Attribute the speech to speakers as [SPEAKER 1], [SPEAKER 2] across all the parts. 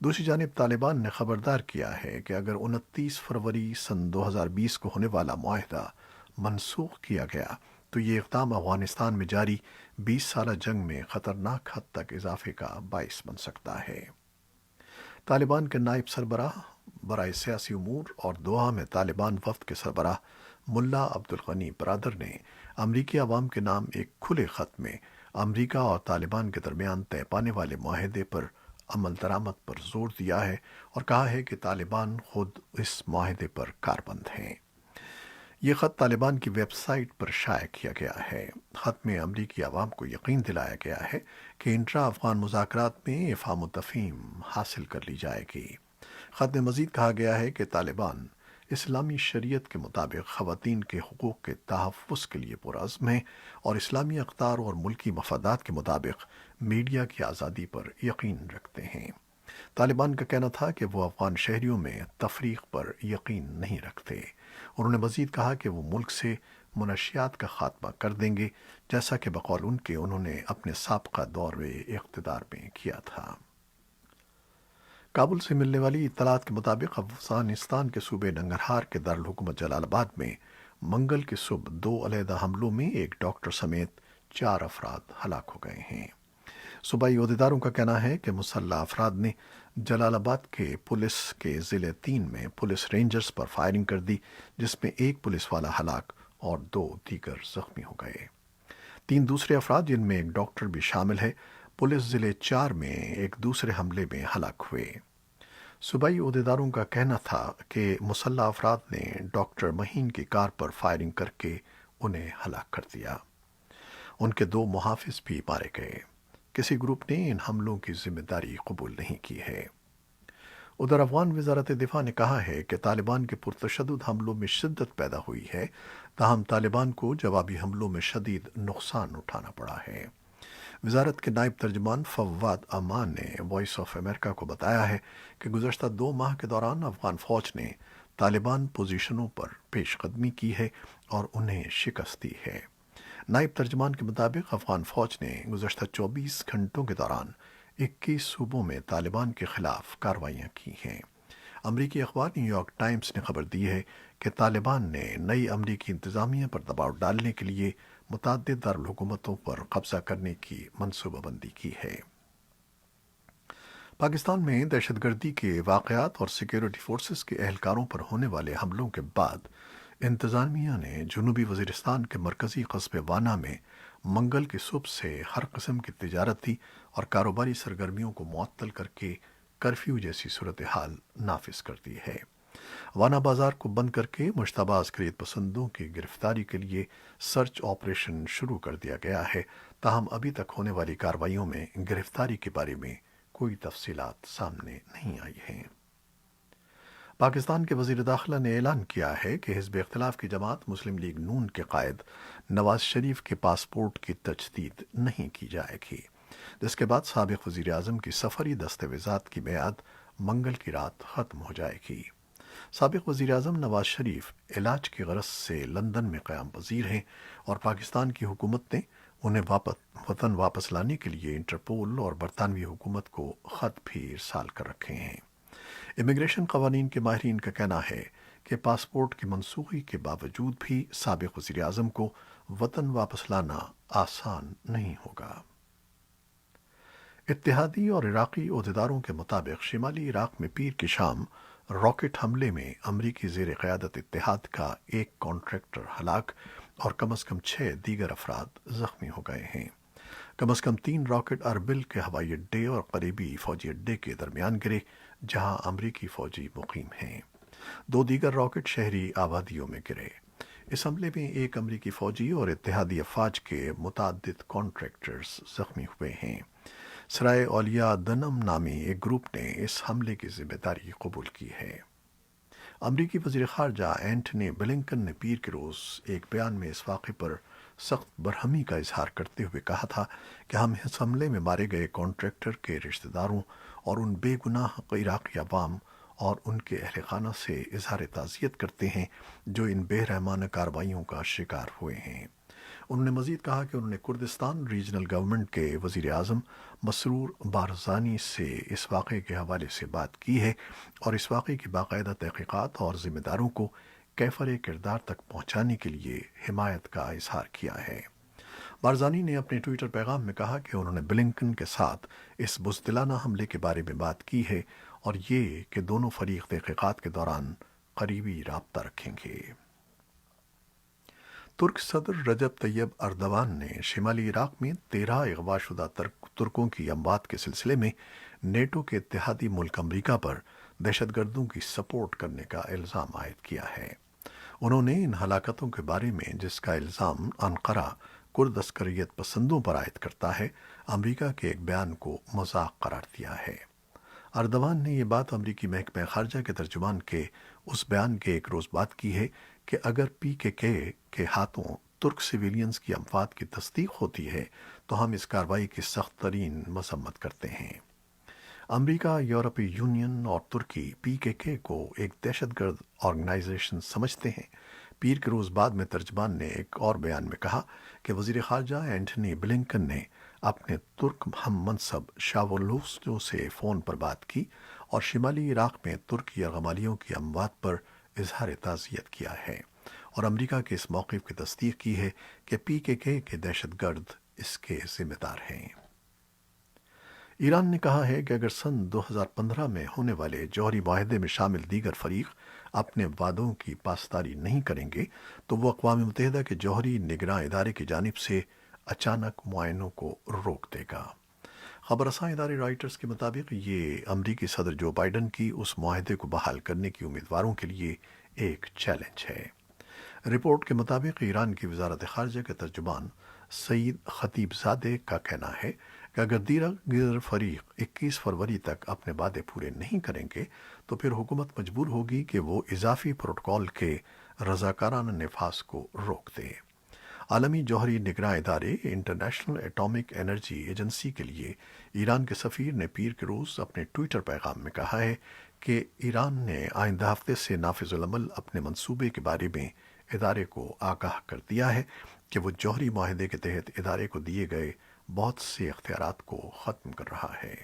[SPEAKER 1] دوسری جانب طالبان نے خبردار کیا ہے کہ اگر 29 فروری سن 2020 کو ہونے والا معاہدہ منسوخ کیا گیا تو یہ اقدام افغانستان میں جاری 20 سالہ جنگ میں خطرناک حد تک اضافے کا باعث بن سکتا ہے۔ طالبان کے نائب سربراہ برائے سیاسی امور اور دوحہ میں طالبان وفد کے سربراہ ملا عبدالغنی برادر نے امریکی عوام کے نام ایک کھلے خط میں امریکہ اور طالبان کے درمیان طے پانے والے معاہدے پر عمل درآمد پر زور دیا ہے اور کہا ہے کہ طالبان خود اس معاہدے پر کاربند ہیں۔ یہ خط طالبان کی ویب سائٹ پر شائع کیا گیا ہے۔ خط میں امریکی عوام کو یقین دلایا گیا ہے کہ انٹرا افغان مذاکرات میں افہام و تفہیم حاصل کر لی جائے گی۔ خط میں مزید کہا گیا ہے کہ طالبان اسلامی شریعت کے مطابق خواتین کے حقوق کے تحفظ کے لیے پرعزم ہیں اور اسلامی اقدار اور ملکی مفادات کے مطابق میڈیا کی آزادی پر یقین رکھتے ہیں۔ طالبان کا کہنا تھا کہ وہ افغان شہریوں میں تفریق پر یقین نہیں رکھتے۔ انہوں نے مزید کہا کہ وہ ملک سے منشیات کا خاتمہ کر دیں گے، جیسا کہ بقول ان کے انہوں نے اپنے سابقہ دور اقتدار میں کیا تھا۔ کابل سے ملنے والی اطلاعات کے مطابق افغانستان کے صوبے ننگرہار کے دارالحکومت جلال آباد میں منگل کی صبح 2 علیحدہ حملوں میں ایک ڈاکٹر سمیت 4 افراد ہلاک ہو گئے ہیں۔ صوبائی عہدیداروں کا کہنا ہے کہ مسلح افراد نے جلال آباد کے پولیس کے ضلع 3 میں پولیس رینجرز پر فائرنگ کر دی، جس میں ایک پولیس والا ہلاک اور 2 دیگر زخمی ہو گئے۔ 3 دوسرے افراد جن میں ایک ڈاکٹر بھی شامل ہے پولیس ضلع 4 میں ایک دوسرے حملے میں ہلاک ہوئے۔ صوبائی عہدیداروں کا کہنا تھا کہ مسلح افراد نے ڈاکٹر مہین کی کار پر فائرنگ کر کے انہیں ہلاک کر دیا۔ ان کے 2 محافظ بھی مارے گئے۔ کسی گروپ نے ان حملوں کی ذمہ داری قبول نہیں کی ہے۔ ادھر افغان وزارت دفاع نے کہا ہے کہ طالبان کے پرتشدد حملوں میں شدت پیدا ہوئی ہے، تاہم طالبان کو جوابی حملوں میں شدید نقصان اٹھانا پڑا ہے۔ وزارت کے نائب ترجمان فواد امان نے وائس آف امریکہ کو بتایا ہے کہ گزشتہ 2 ماہ کے دوران افغان فوج نے طالبان پوزیشنوں پر پیش قدمی کی ہے اور انہیں شکست دی ہے۔ نائب ترجمان کے مطابق افغان فوج نے گزشتہ 24 گھنٹوں کے دوران 21 صوبوں میں طالبان کے خلاف کارروائیاں کی ہیں۔ امریکی اخبار نیو یارک ٹائمز نے خبر دی ہے کہ طالبان نے نئی امریکی انتظامیہ پر دباؤ ڈالنے کے لیے متعدد دارالحکومتوں پر قبضہ کرنے کی منصوبہ بندی کی ہے۔ پاکستان میں دہشت گردی کے واقعات اور سیکیورٹی فورسز کے اہلکاروں پر ہونے والے حملوں کے بعد انتظامیہ نے جنوبی وزیرستان کے مرکزی قصبے وانا میں منگل کی صبح سے ہر قسم کی تجارتی اور کاروباری سرگرمیوں کو معطل کر کے کرفیو جیسی صورتحال نافذ کر دی ہے۔ وانا بازار کو بند کر کے مشتبہ عسکریت پسندوں کی گرفتاری کے لیے سرچ آپریشن شروع کر دیا گیا ہے، تاہم ابھی تک ہونے والی کارروائیوں میں گرفتاری کے بارے میں کوئی تفصیلات سامنے نہیں آئی ہیں۔ پاکستان کے وزیر داخلہ نے اعلان کیا ہے کہ حزب اختلاف کی جماعت مسلم لیگ نون کے قائد نواز شریف کے پاسپورٹ کی تجدید نہیں کی جائے گی، جس کے بعد سابق وزیر اعظم کی سفری دستاویزات کی میعاد منگل کی رات ختم ہو جائے گی۔ سابق وزیر اعظم نواز شریف علاج کی غرض سے لندن میں قیام پذیر ہیں اور پاکستان کی حکومت نے انہیں وطن واپس لانے کے لیے انٹرپول اور برطانوی حکومت کو خط بھی ارسال کر رکھے ہیں۔ امیگریشن قوانین کے ماہرین کا کہنا ہے کہ پاسپورٹ کی منسوخی کے باوجود بھی سابق وزیر اعظم کو وطن واپس لانا آسان نہیں ہوگا۔ اتحادی اور عراقی عہدیداروں کے مطابق شمالی عراق میں پیر کی شام راکٹ حملے میں امریکی زیر قیادت اتحاد کا ایک کانٹریکٹر ہلاک اور کم از کم 6 دیگر افراد زخمی ہو گئے ہیں۔ کم از کم 3 راکٹ اربل کے ہوائی اڈے اور قریبی فوجی اڈے کے درمیان گرے، جہاں امریکی فوجی مقیم ہیں۔ 2 دیگر راکٹ شہری آبادیوں میں گرے۔ اس حملے میں ایک امریکی فوجی اور اتحادی افواج کے متعدد کانٹریکٹرز زخمی ہوئے ہیں۔ سرائے اولیاء دنم نامی ایک گروپ نے اس حملے کی ذمہ داری قبول کی ہے۔ امریکی وزیر خارجہ اینٹنی بلنکن نے پیر کے روز ایک بیان میں اس واقعے پر سخت برہمی کا اظہار کرتے ہوئے کہا تھا کہ ہم اس حملے میں مارے گئے کانٹریکٹر کے رشتہ داروں اور ان بے گناہ عراقی عوام اور ان کے اہل خانہ سے اظہار تعزیت کرتے ہیں جو ان بے رحمانہ کارروائیوں کا شکار ہوئے ہیں۔ انہوں نے مزید کہا کہ انہوں نے کردستان ریجنل گورنمنٹ کے وزیر اعظم مسرور بارزانی سے اس واقعے کے حوالے سے بات کی ہے اور اس واقعے کی باقاعدہ تحقیقات اور ذمہ داروں کو کیفر کردار تک پہنچانے کے لیے حمایت کا اظہار کیا ہے۔ بارزانی نے اپنے ٹویٹر پیغام میں کہا کہ انہوں نے بلنکن کے ساتھ اس بزدلانہ حملے کے بارے میں بات کی ہے اور یہ کہ دونوں فریق تحقیقات کے دوران قریبی رابطہ رکھیں گے۔ ترک صدر رجب طیب اردوان نے شمالی عراق میں 13 اغوا شدہ ترکوں کی اموات کے سلسلے میں نیٹو کے اتحادی ملک امریکہ پر دہشت گردوں کی سپورٹ کرنے کا الزام عائد کیا ہے۔ انہوں نے ان ہلاکتوں کے بارے میں، جس کا الزام انقرہ کرد عسکریت پسندوں پر عائد کرتا ہے، امریکہ کے ایک بیان کو مذاق قرار دیا ہے۔ اردوان نے یہ بات امریکی محکمہ خارجہ کے ترجمان کے اس بیان کے ایک روز بعد کی ہے کہ اگر PKK کے ہاتھوں ترک سویلینز کی اموات کی تصدیق ہوتی ہے تو ہم اس کارروائی کی سخت ترین مذمت کرتے ہیں۔ امریکہ، یورپی یونین اور ترکی PKK کو ایک دہشت گرد آرگنائزیشن سمجھتے ہیں۔ پیر کے روز بعد میں ترجمان نے ایک اور بیان میں کہا کہ وزیر خارجہ اینٹنی بلنکن نے اپنے ترک ہم منصب شاولوسو سے فون پر بات کی اور شمالی عراق میں ترکی یرغمالیوں کی اموات پر اظہار تعزیت کیا ہے اور امریکہ کے اس موقف کی تصدیق کی ہے کہ PKK کے دہشت گرد اس کے ذمہ دار ہیں۔ ایران نے کہا ہے کہ اگر سن 2015 میں ہونے والے جوہری معاہدے میں شامل دیگر فریق اپنے وعدوں کی پاسداری نہیں کریں گے تو وہ اقوام متحدہ کے جوہری نگراں ادارے کی جانب سے اچانک معائنوں کو روک دے گا۔ خبر رساں ادارے رائٹرز کے مطابق یہ امریکی صدر جو بائیڈن کی اس معاہدے کو بحال کرنے کی امیدواروں کے لیے ایک چیلنج ہے۔ رپورٹ کے مطابق ایران کی وزارت خارجہ کے ترجمان سعید خطیب زادے کا کہنا ہے کہ اگر دیگر فریق 21 فروری تک اپنے وعدے پورے نہیں کریں گے تو پھر حکومت مجبور ہوگی کہ وہ اضافی پروٹوکول کے رضاکارانہ نفاذ کو روک دے۔ عالمی جوہری نگراں ادارے انٹرنیشنل ایٹامک انرجی ایجنسی کے لیے ایران کے سفیر نے پیر کے روز اپنے ٹویٹر پیغام میں کہا ہے کہ ایران نے آئندہ ہفتے سے نافذ العمل اپنے منصوبے کے بارے میں ادارے کو آگاہ کر دیا ہے کہ وہ جوہری معاہدے کے تحت ادارے کو دیے گئے بہت سے اختیارات کو ختم کر رہا ہے۔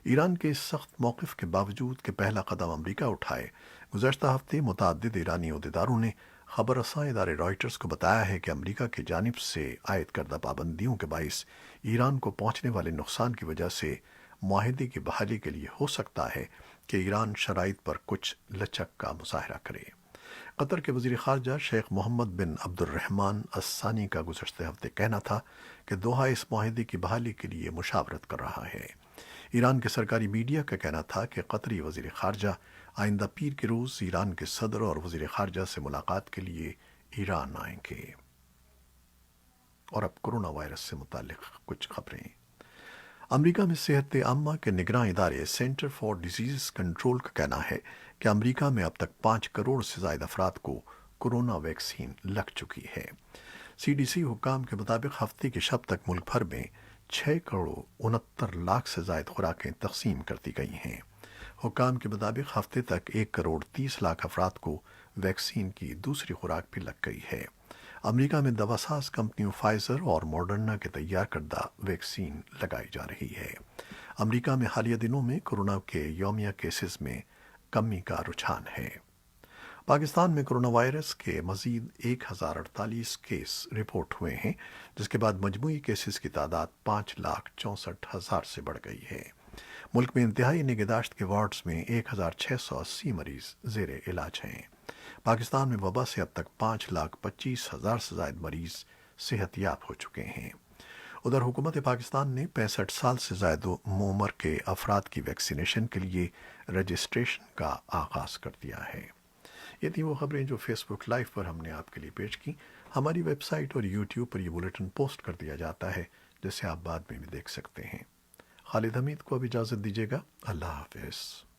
[SPEAKER 1] ایران کے اس سخت موقف کے باوجود کہ پہلا قدم امریکہ اٹھائے، گزشتہ ہفتے متعدد ایرانی عہدیداروں نے خبر رساں ادارے رائٹرز کو بتایا ہے کہ امریکہ کی جانب سے عائد کردہ پابندیوں کے باعث ایران کو پہنچنے والے نقصان کی وجہ سے معاہدے کی بحالی کے لیے ہو سکتا ہے کہ ایران شرائط پر کچھ لچک کا مظاہرہ کرے۔ قطر کے وزیر خارجہ شیخ محمد بن عبد الرحمن الثانی کا گزشتہ ہفتے کہنا تھا کہ دوحہ اس معاہدے کی بحالی کے لیے مشاورت کر رہا ہے۔ ایران کے سرکاری میڈیا کا کہنا تھا کہ قطری وزیر خارجہ آئندہ پیر کے روز ایران کے صدر اور وزیر خارجہ سے ملاقات کے لیے ایران آئیں گے۔ اور اب کرونا وائرس سے متعلق کچھ خبریں۔ امریکہ میں صحت عامہ کے نگراں ادارے سینٹر فار ڈیزیز کنٹرول کا کہنا ہے کہ امریکہ میں اب تک 5 کروڑ سے زائد افراد کو کورونا ویکسین لگ چکی ہے۔ CDC حکام کے مطابق ہفتے کی شب تک ملک بھر میں 6 کروڑ 69 لاکھ سے زائد خوراکیں تقسیم کر دی گئی ہیں۔ حکام کے مطابق ہفتے تک 1 کروڑ 30 لاکھ افراد کو ویکسین کی دوسری خوراک بھی لگ گئی ہے۔ امریکہ میں دواساز کمپنیوں فائزر اور ماڈرنا کے تیار کردہ ویکسین لگائی جا رہی ہے۔ امریکہ میں حالیہ دنوں میں کورونا کے یومیہ کیسز میں کمی کا رجحان ہے۔ پاکستان میں کرونا وائرس کے مزید 1048 کیس رپورٹ ہوئے ہیں، جس کے بعد مجموعی کیسز کی تعداد 5,64,000 سے بڑھ گئی ہے۔ ملک میں انتہائی نگہداشت کے وارڈز میں 1,680 مریض زیر علاج ہیں۔ پاکستان میں وبا سے اب تک 5,25,000 سے زائد مریض صحت یاب ہو چکے ہیں۔ ادھر حکومت پاکستان نے 65 سال سے زائد عمر کے افراد کی ویکسینیشن کے لیے رجسٹریشن کا آغاز کر دیا ہے۔ یہ تھیں وہ خبریں جو فیس بک لائیو پر ہم نے آپ کے لیے پیش کی۔ ہماری ویب سائٹ اور یوٹیوب پر یہ بلیٹن پوسٹ کر دیا جاتا ہے، جسے آپ بعد میں بھی دیکھ سکتے ہیں۔ خالد حمید کو اب اجازت دیجیے گا۔ اللہ حافظ۔